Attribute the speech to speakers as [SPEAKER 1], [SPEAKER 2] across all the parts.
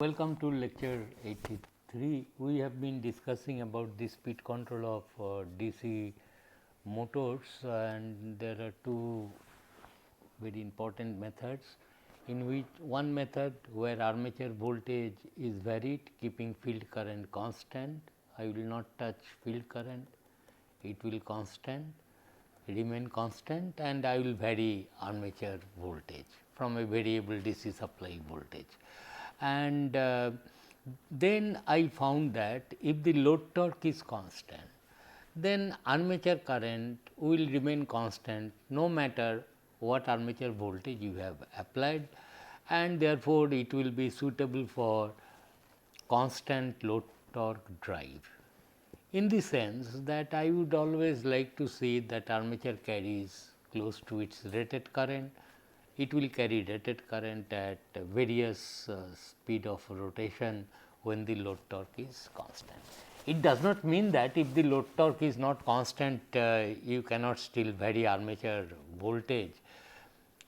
[SPEAKER 1] Welcome to lecture 83. We have been discussing about the speed control of DC motors, and there are two very important methods, in which one method where armature voltage is varied keeping field current constant. I will not touch field current, it will remain constant, and I will vary armature voltage from a variable DC supply voltage. And then I found that if the load torque is constant, then armature current will remain constant no matter what armature voltage you have applied, and therefore, it will be suitable for constant load torque drive. In the sense that I would always like to see that armature carries close to its rated current. It will carry rated current at various speed of rotation when the load torque is constant. It does not mean that if the load torque is not constant, you cannot still vary armature voltage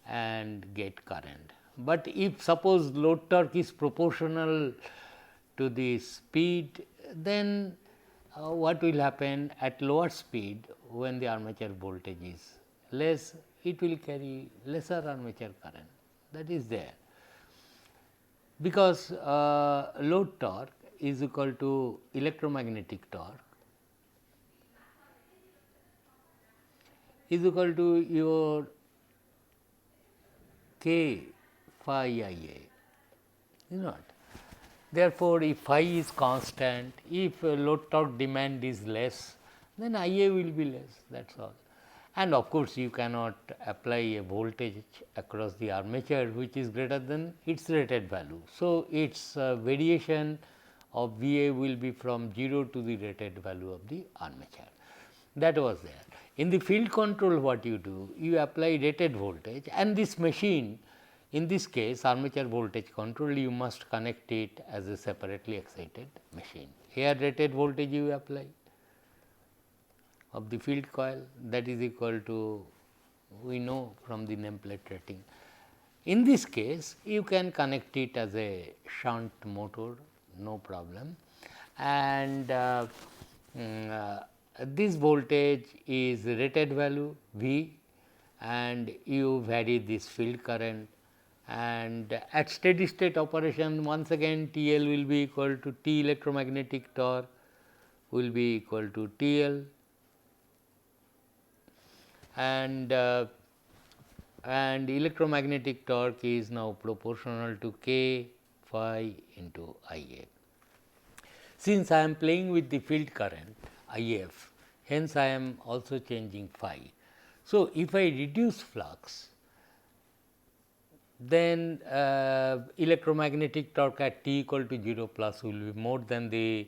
[SPEAKER 1] and get current. But if suppose load torque is proportional to the speed, then what will happen at lower speed when the armature voltage is less, it will carry lesser armature current, that is there, because load torque is equal to electromagnetic torque is equal to your k phi I A, is not. Therefore, if phi is constant, if load torque demand is less, then I A will be less, that is all. And of course, you cannot apply a voltage across the armature which is greater than its rated value. So, its variation of V A will be from 0 to the rated value of the armature, that was there. In the field control, what you do? You apply rated voltage, and this machine, in this case armature voltage control, you must connect it as a separately excited machine. Here rated voltage you apply of the field coil, that is equal to, we know from the nameplate rating. In this case, you can connect it as a shunt motor, no problem, and this voltage is rated value V, and you vary this field current, and at steady state operation once again T L will be equal to T electromagnetic torque will be equal to T L, and electromagnetic torque is now proportional to K phi into I A. Since I am playing with the field current I F, hence I am also changing phi. So, if I reduce flux, then electromagnetic torque at T equal to 0 plus will be more than the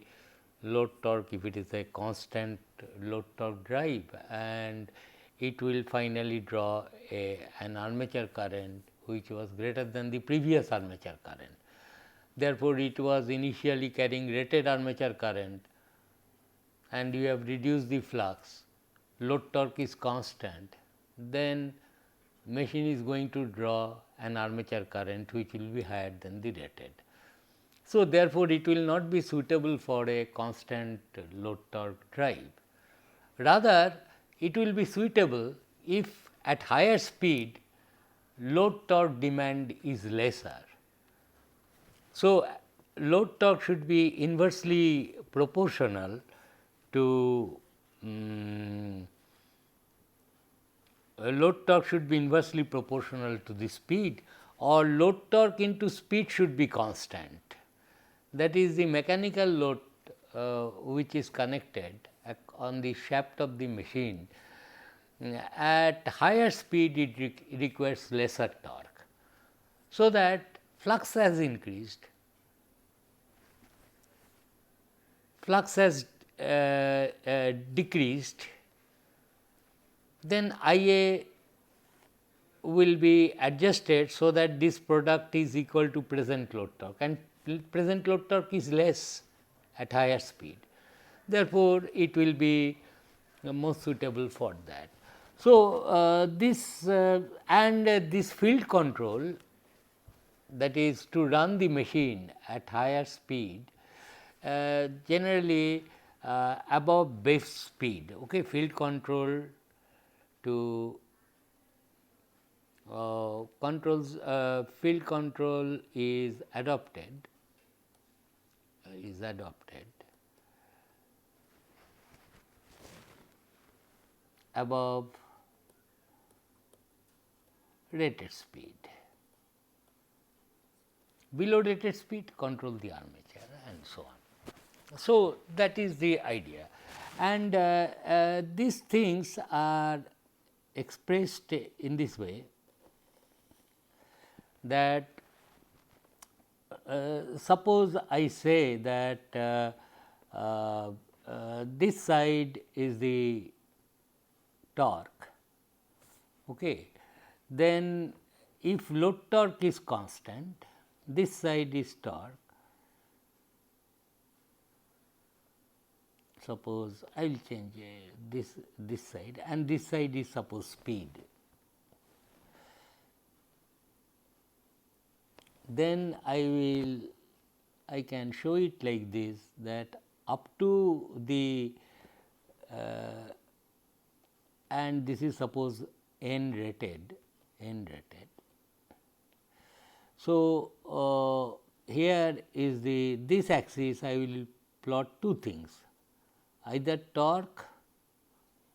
[SPEAKER 1] load torque if it is a constant load torque drive, and it will finally draw an armature current which was greater than the previous armature current. Therefore, it was initially carrying rated armature current, and you have reduced the flux, load torque is constant, then machine is going to draw an armature current which will be higher than the rated. So, therefore, it will not be suitable for a constant load torque drive. Rather, it will be suitable if at higher speed load torque demand is lesser. So, load torque should be inversely proportional to load torque should be inversely proportional to the speed, or load torque into speed should be constant. That is the mechanical load which is connected on the shaft of the machine. At higher speed it requires lesser torque. So, that flux has increased, flux has decreased, then I A will be adjusted so that this product is equal to present load torque, and present load torque is less at higher speed. Therefore, it will be most suitable for that. So, this field control that is to run the machine at higher speed, generally above base speed. Okay, field control to field control is adopted above rated speed. Below rated speed, control the armature and so on. So, that is the idea, and these things are expressed in this way, that suppose I say that this side is the torque, okay. Then if load torque is constant, this side is torque. Suppose I will change this side, and this side is suppose speed. Then I can show it like this, that up to the and this is suppose n rated. So, here is this axis I will plot two things, either torque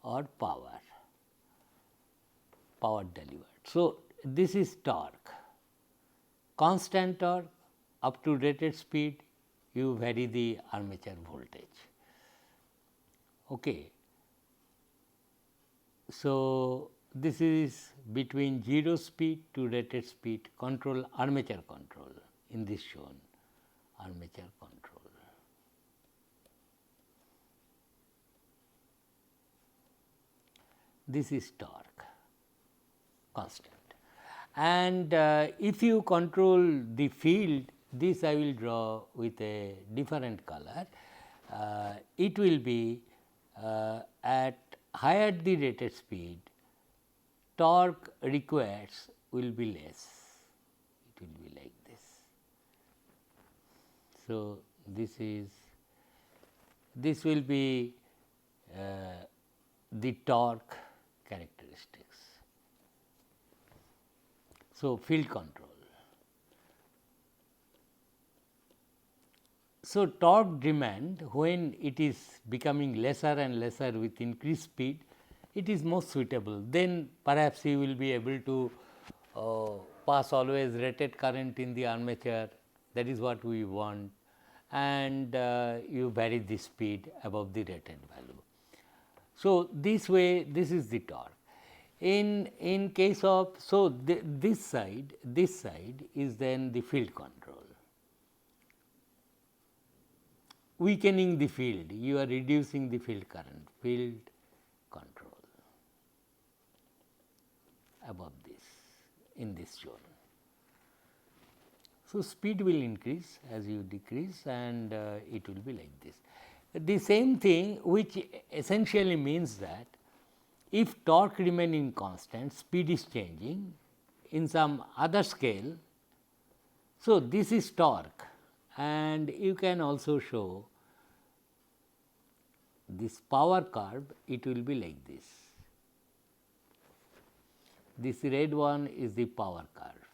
[SPEAKER 1] or power delivered. So, this is torque, constant torque up to rated speed you vary the armature voltage. Okay. So, this is between 0 speed to rated speed control, armature control, in this shown armature control. This is torque constant, and if you control the field, this I will draw with a different color. It will be at higher the rated speed, torque requires will be less, it will be like this. So, this will be the torque characteristics. So, field control. So, torque demand, when it is becoming lesser and lesser with increased speed, it is most suitable. Then perhaps you will be able to pass always rated current in the armature, that is what we want, and you vary the speed above the rated value. So, this way this is the torque. In case of, so this side is then the field control. Weakening the field, you are reducing the field current, field control above this, in this zone. So, speed will increase as you decrease, and it will be like this. The same thing, which essentially means that if torque remaining constant, speed is changing in some other scale. So, this is torque, and you can also show this power curve, it will be like this. This red one is the power curve.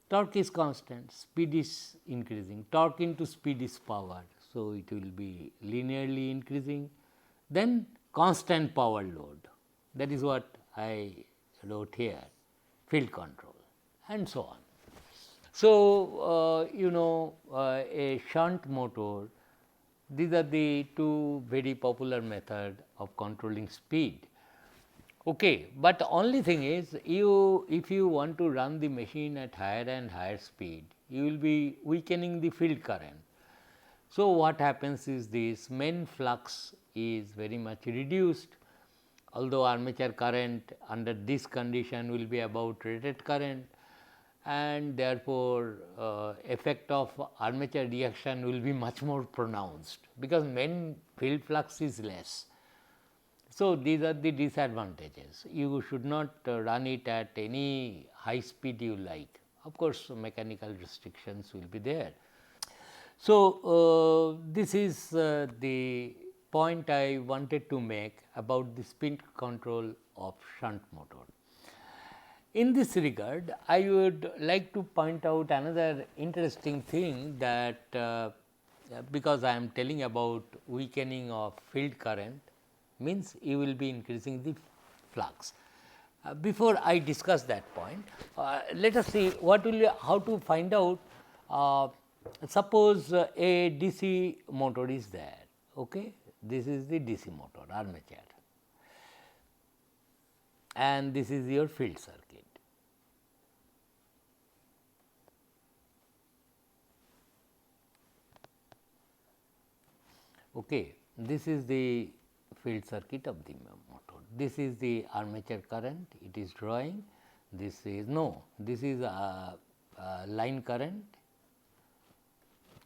[SPEAKER 1] Torque is constant, speed is increasing, torque into speed is power. So, it will be linearly increasing, then constant power load, that is what I wrote here, field control, and so on. So, a shunt motor, these are the two very popular method of controlling speed. Okay, but the only thing is, if you want to run the machine at higher and higher speed, you will be weakening the field current. So, what happens is this main flux is very much reduced, although armature current under this condition will be about rated current, and therefore, effect of armature reaction will be much more pronounced, because main field flux is less. So, these are the disadvantages. You should not run it at any high speed you like. of course, mechanical restrictions will be there. So, this is the point I wanted to make about the speed control of shunt motor. In this regard, I would like to point out another interesting thing that because I am telling about weakening of field current, means you will be increasing the flux. Before I discuss that point, let us see what will how to find out. Suppose a DC motor is there. Okay, this is the DC motor armature, and this is your field circuit. Okay, this is the field circuit of the motor. This is the armature current, it is drawing. This is this is line current,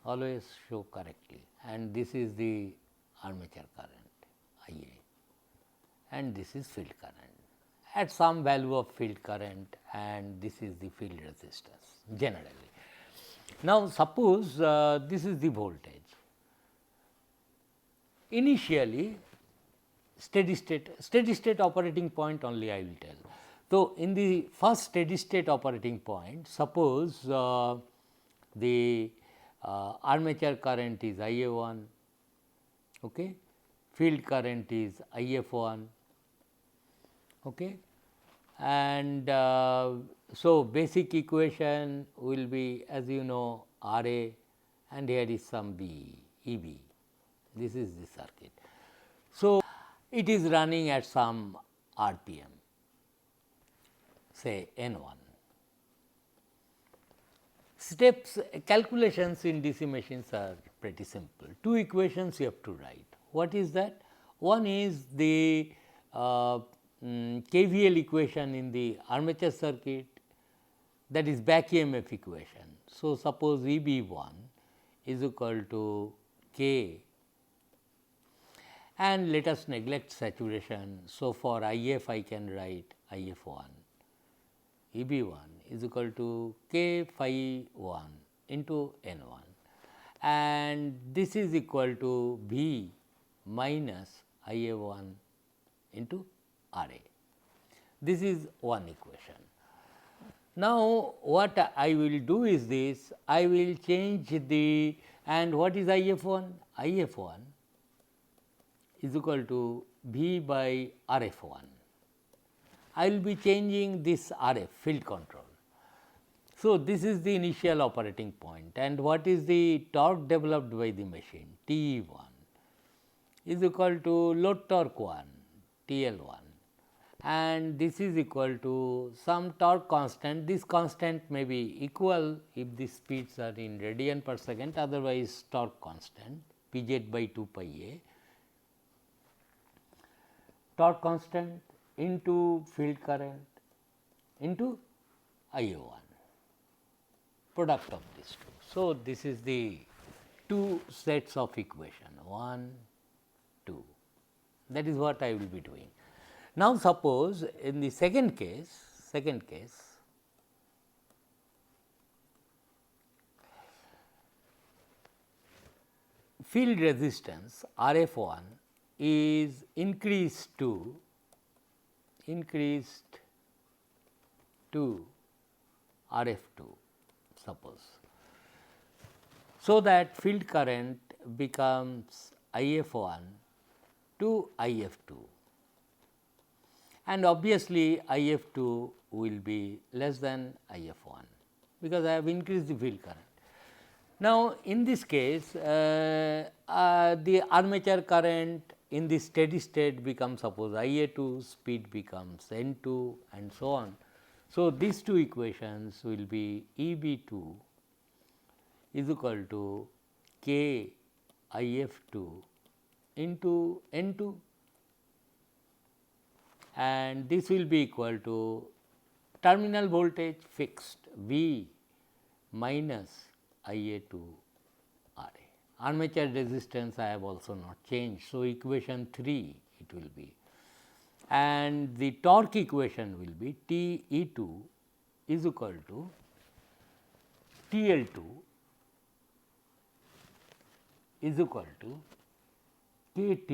[SPEAKER 1] always show correctly, and this is the armature current IA, and this is field current at some value of field current, and this is the field resistance generally. Now, suppose this is the voltage. Initially, steady state operating point only I will tell. So, in the first steady state operating point, suppose the armature current is IA1, okay, field current is IF1, okay, and so basic equation will be, as you know, RA, and here is some B, EB. This is the circuit. So, it is running at some RPM, say N1. Steps calculations in DC machines are pretty simple. Two equations you have to write. What is that? One is the KVL equation in the armature circuit, that is back EMF equation. So, suppose EB1 is equal to K, and let us neglect saturation. So, for IF I can write IF1, EB1 is equal to K phi 1 into N1, and this is equal to V minus IA1 into RA. This is one equation. Now, what I will do is this, I will change the, and what is IF1? IF1 is equal to V by RF1. I will be changing this RF, field control. So, this is the initial operating point, and what is the torque developed by the machine? TE1 is equal to load torque 1, TL1, and this is equal to some torque constant. This constant may be equal if the speeds are in radian per second, otherwise torque constant Pz by 2 pi a, torque constant into field current into IA1, product of these two. So, this is the two sets of equation 1, 2, that is what I will be doing. Now, suppose in the second case, field resistance RF1 is increased to RF2, suppose. So, that field current becomes IF1 to IF2, and obviously, IF2 will be less than IF1, because I have increased the field current. Now, in this case, the armature current in the steady state becomes, suppose IA2, speed becomes N2, and so on. So, these two equations will be EB2 is equal to K IF2 into N2, and this will be equal to terminal voltage fixed V minus IA2 RA. Armature resistance I have also not changed. So, equation 3 it will be, and the torque equation will be TE2 is equal to TL2 is equal to KT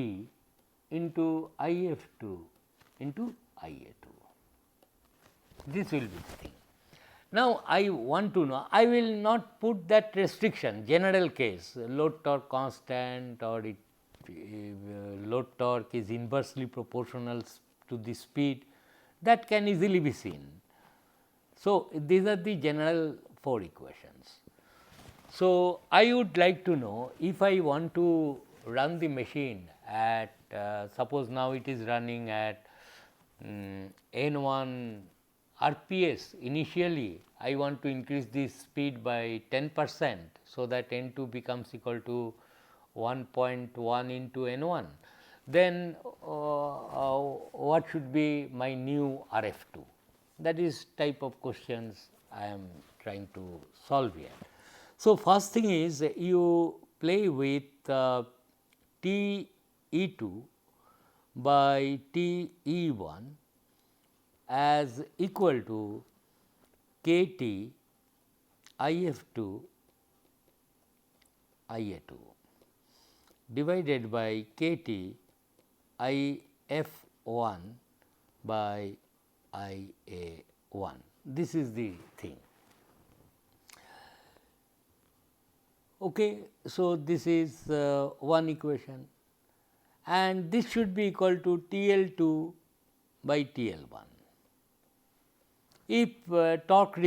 [SPEAKER 1] into IF2 into IA2. This will be the thing. Now, I want to know, I will not put that restriction, general case, load torque constant or load torque is inversely proportional to the speed, that can easily be seen. So, these are the general 4 equations. So, I would like to know if I want to run the machine at suppose now it is running at N1 RPS. Initially I want to increase the speed by 10%, so that N2 becomes equal to 1.1 into N1. Then what should be my new RF2? That is type of questions I am trying to solve here. So, first thing is you play with T E2 by T E1 as equal to KT IF2 IA2 divided by KT IF1 by IA1. This is the thing. Okay. So, this is one equation, and this should be equal to TL2 by TL1. If torque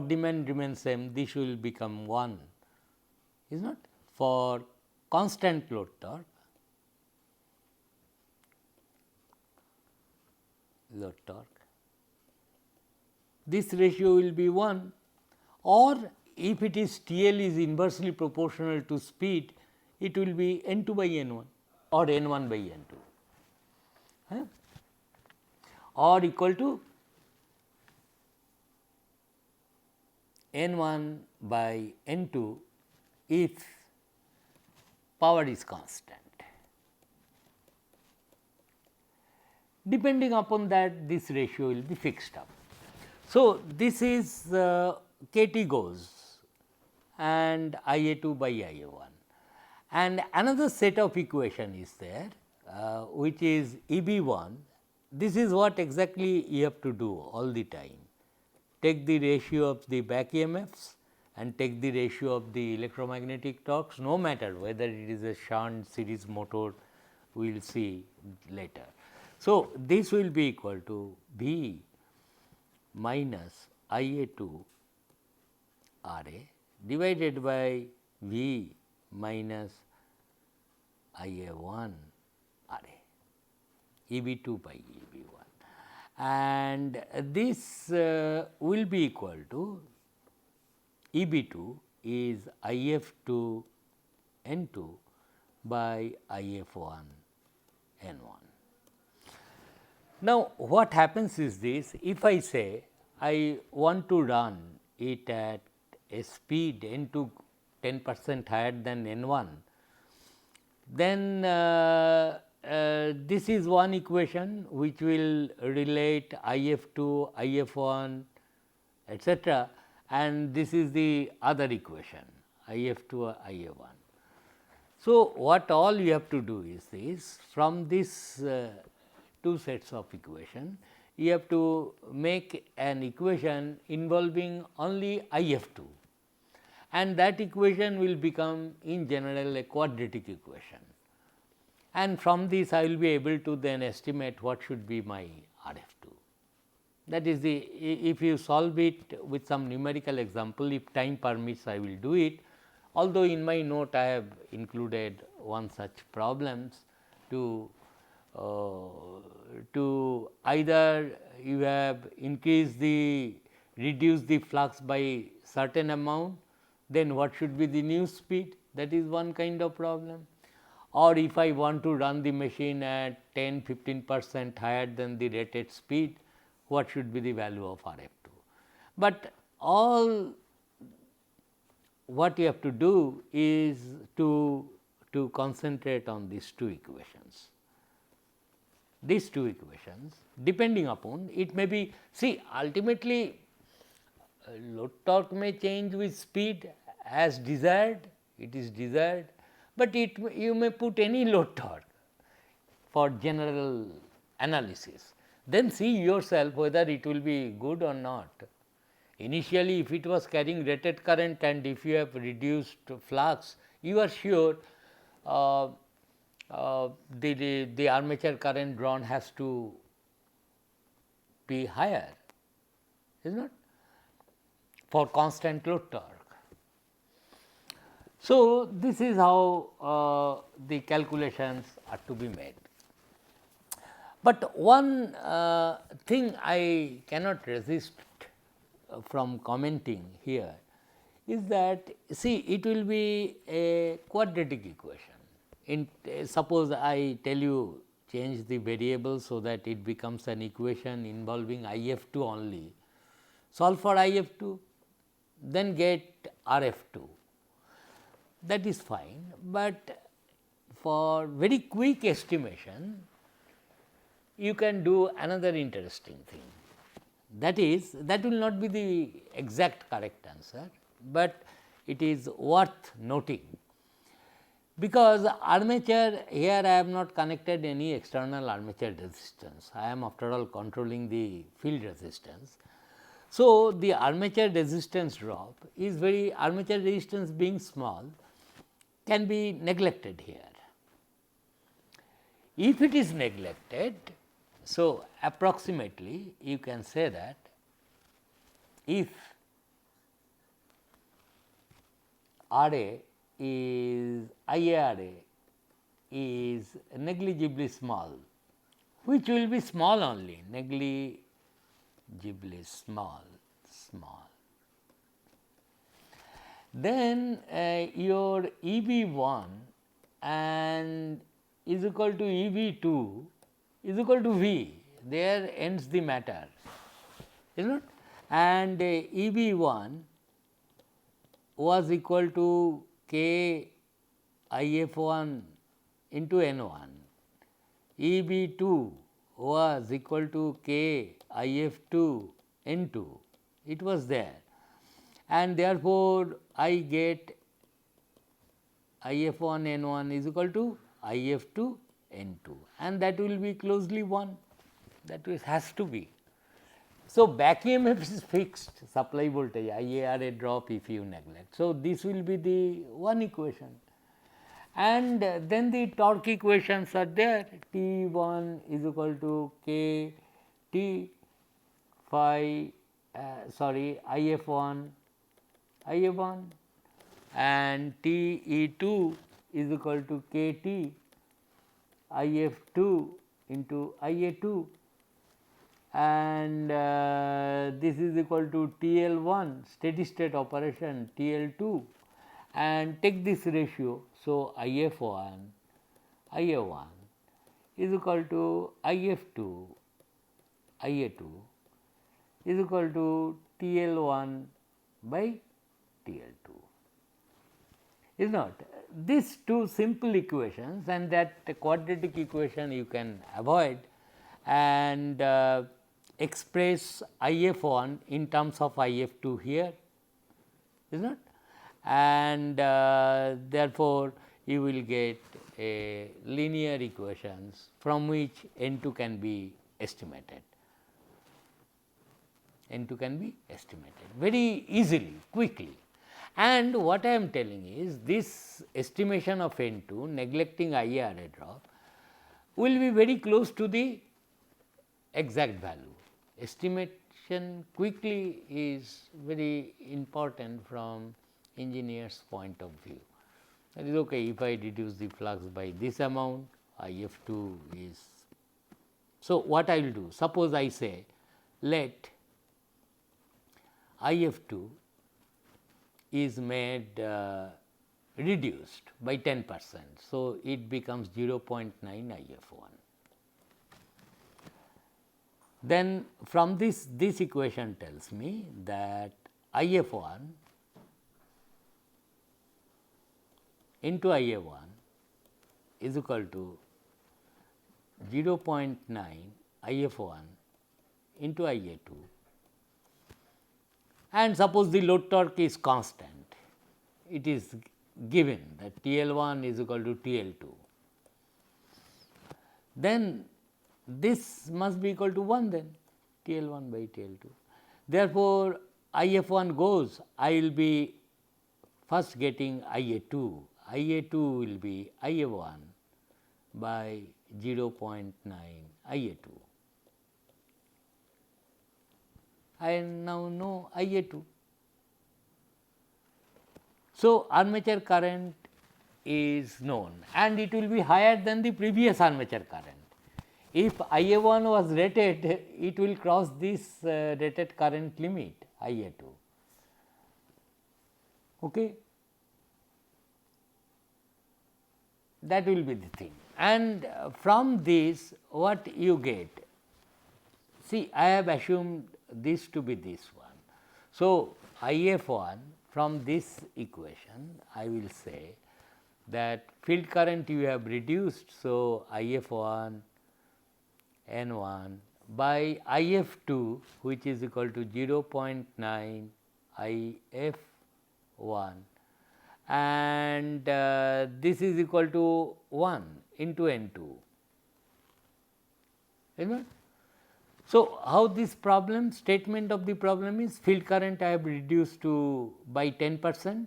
[SPEAKER 1] demand remains same, this will become 1, is not, for constant load torque. This ratio will be 1, or if it is TL is inversely proportional to speed, it will be N2 by N1 or N1 by N2, or equal to N1 by N2 if power is constant. Depending upon that, this ratio will be fixed up. So, this is KT goes and IA2 by IA1, and another set of equation is there which is EB1. This is what exactly you have to do all the time. Take the ratio of the back EMFs and take the ratio of the electromagnetic torques, no matter whether it is a shunt series motor, we will see later. So, this will be equal to V minus IA2 RA divided by V minus IA1 RA, EB2 by EB1, and this will be equal to EB2 is IF2 N2 by IF1 N1. Now, what happens is this, if I say I want to run it at a speed N2 10% higher than N1, then this is one equation which will relate IF2, IF1, etc., and this is the other equation IF2, IA1. So, what all you have to do is this, from this two sets of equation, you have to make an equation involving only IF2, and that equation will become in general a quadratic equation, and from this I will be able to then estimate what should be my RF2. That is the, if you solve it with some numerical example, if time permits I will do it, although in my note I have included one such problems to either you have reduced the flux by certain amount, then what should be the new speed, that is one kind of problem, or if I want to run the machine at 10-15% higher than the rated speed, what should be the value of RF2. But all what you have to do is to concentrate on these two equations. These two equations, depending upon, it may be, see, ultimately load torque may change with speed as desired, it is desired, but you may put any load torque for general analysis. Then see yourself whether it will be good or not. Initially, if it was carrying rated current and if you have reduced flux, you are sure the armature current drawn has to be higher, is not, for constant load torque. So, this is how the calculations are to be made. But one thing I cannot resist from commenting here is that, see, it will be a quadratic equation. In suppose I tell you change the variable so that it becomes an equation involving I f 2 only, solve for I f 2, then get R f 2, that is fine, but for very quick estimation you can do another interesting thing. That is, that will not be the exact correct answer, but it is worth noting, because armature here I have not connected any external armature resistance, I am after all controlling the field resistance. So, the armature resistance drop is very, armature resistance being small can be neglected here. If it is neglected, so approximately you can say that if R A is IARA is negligibly small, which will be small only, negligibly small, then your E B 1 and is equal to E B 2 is equal to V, there ends the matter, is not, and E B 1 was equal to K I f 1 into N 1, E B 2 was equal to K I f 2 N 2, it was there, and therefore, I get I f 1 N 1 is equal to I f 2 N 2, and that will be closely 1, that has to be. So, back EMF is fixed, supply voltage IARA drop if you neglect. So, this will be the one equation, and then the torque equations are there, T 1 is equal to K T phi I f 1 and T E 2 is equal to K T I f 2 into I A 2, and this is equal to T L 1 steady state operation T L 2, and take this ratio. So, I f 1 I A 1 is equal to I f 2 I A 2 is equal to T L 1 by T L 2, is not. These two simple equations and that quadratic equation you can avoid and express I f 1 in terms of I f 2 here, is not, and therefore, you will get a linear equations from which N 2 can be estimated. N 2 can be estimated very easily, quickly. And what I am telling is this estimation of N 2 neglecting IARA drop will be very close to the exact value. Estimation quickly is very important from engineer's point of view. That is okay, if I reduce the flux by this amount, I f 2 is. So, what I will do? Suppose I say let I f 2 is made reduced by 10%. So, it becomes 0.9 I f 1. Then from this equation tells me that I f 1 into I a 1 is equal to 0.9 I f 1 into I a 2, and suppose the load torque is constant, it is given that TL1 is equal to TL2, then this must be equal to 1 then, TL1 by TL2. Therefore, IF1 goes, I will be first getting IA2, IA2 will be IA1 by 0.9 IA2. I now know IA2. So, armature current is known and it will be higher than the previous armature current. If IA1 was rated, it will cross this rated current limit IA2. Okay. That will be the thing. And from this what you get? See, I have assumed this to be this one. So, IF1 from this equation I will say that field current you have reduced. So, IF1 N1 by IF2 which is equal to 0.9 IF1 and this is equal to 1 into N2. Isn't it? So, how this problem statement of the problem is field current I have reduced to by 10%,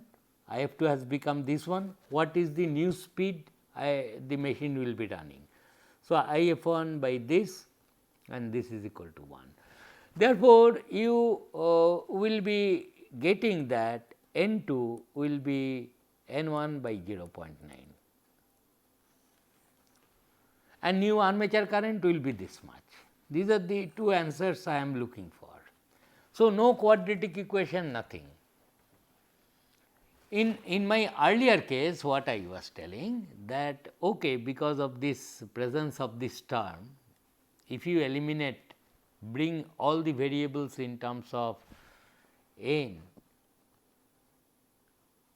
[SPEAKER 1] IF2 has become this one. What is the new speed the machine will be running? So, IF1 by this and this is equal to 1. Therefore, you will be getting that N2 will be N1 by 0.9 and new armature current will be this much. These are the two answers I am looking for. So, no quadratic equation, nothing. In my earlier case what I was telling that okay, because of this presence of this term, if you eliminate, bring all the variables in terms of n,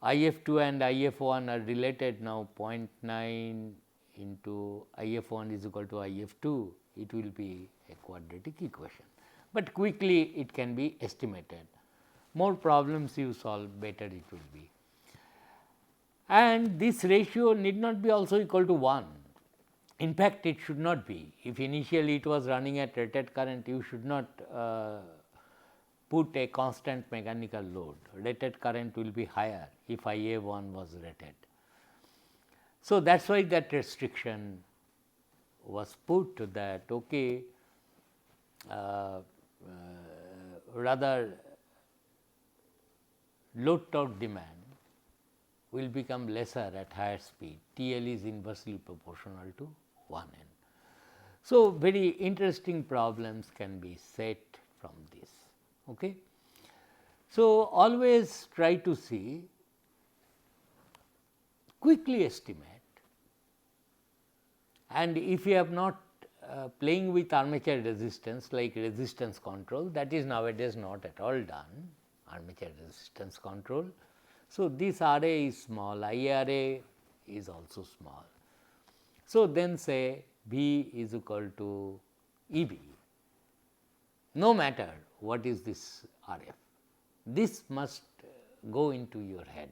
[SPEAKER 1] IF2 and IF1 are related now 0.9 into IF1 is equal to IF2, it will be a quadratic equation, but quickly it can be estimated. More problems you solve, better it will be. And this ratio need not be also equal to 1. In fact, it should not be. If initially it was running at rated current, you should not put a constant mechanical load. Rated current will be higher if IA1 was rated. So, that is why that restriction was put to that okay, rather load torque demand will become lesser at higher speed, TL is inversely proportional to 1n. So, very interesting problems can be set from this. Okay. So, always try to see, quickly estimate, and if you have not playing with armature resistance like resistance control, that is nowadays not at all done, armature resistance control. So, this RA is small, IRA is also small. So, then say V is equal to EB, no matter what is this RF, this must go into your head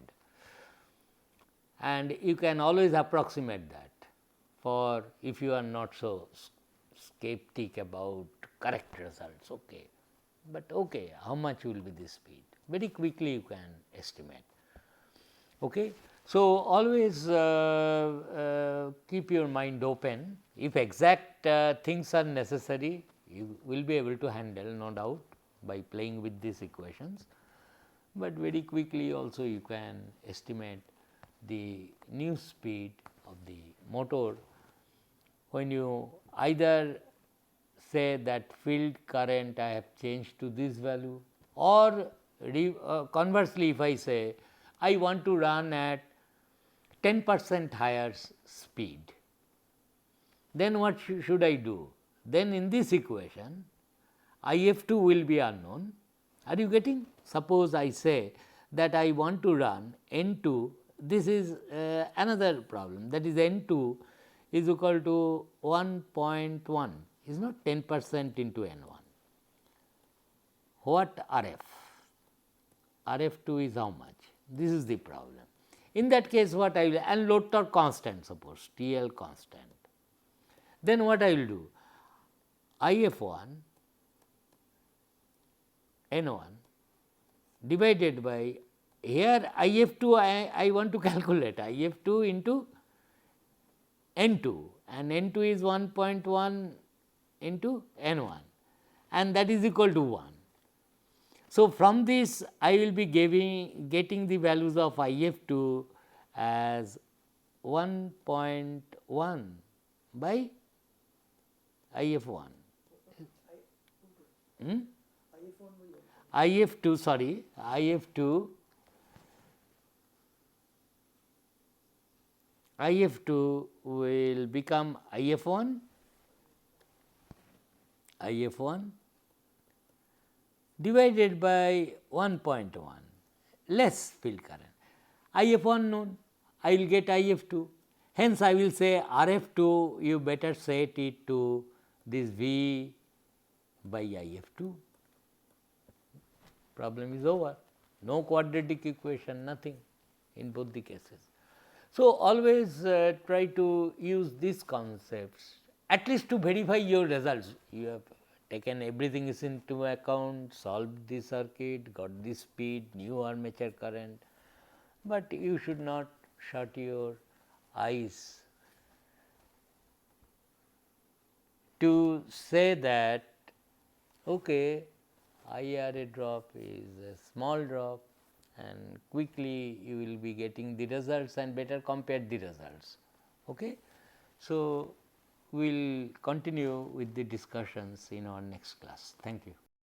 [SPEAKER 1] and you can always approximate that for if you are not so skeptic about correct results, okay. But okay, how much will be this speed? Very quickly you can estimate. Okay. So, always keep your mind open. If exact things are necessary, you will be able to handle, no doubt, by playing with these equations, but very quickly also you can estimate the new speed of the motor when you either say that field current I have changed to this value, or conversely if I say I want to run at 10% higher speed, then what should I do? Then in this equation IF2 will be unknown. Are you getting? Suppose I say that I want to run N2, this is another problem, that is N2 is equal to 1.1, is not 10% into N1. What RF? Rf2 is how much? This is the problem. In that case, what I will, and load torque constant, suppose TL constant. Then what I will do? If1 N1 divided by, here If2 I want to calculate If2 into N2, and N2 is 1.1 into N1, and that is equal to 1. So, from this I will be getting the values of If2 as 1.1 by If1. If2, sorry, If2 will become If1 divided by 1.1 less field current. If1 known, I will get If2. Hence, I will say Rf2 you better set it to this V by If2. Problem is over, no quadratic equation, nothing in both the cases. So, always try to use these concepts at least to verify your results. You have taken everything is into account, solved the circuit, got the speed, new armature current, but you should not shut your eyes to say that okay, IRA drop is a small drop, and quickly you will be getting the results and better compare the results. Okay. So, we will continue with the discussions in our next class. Thank you.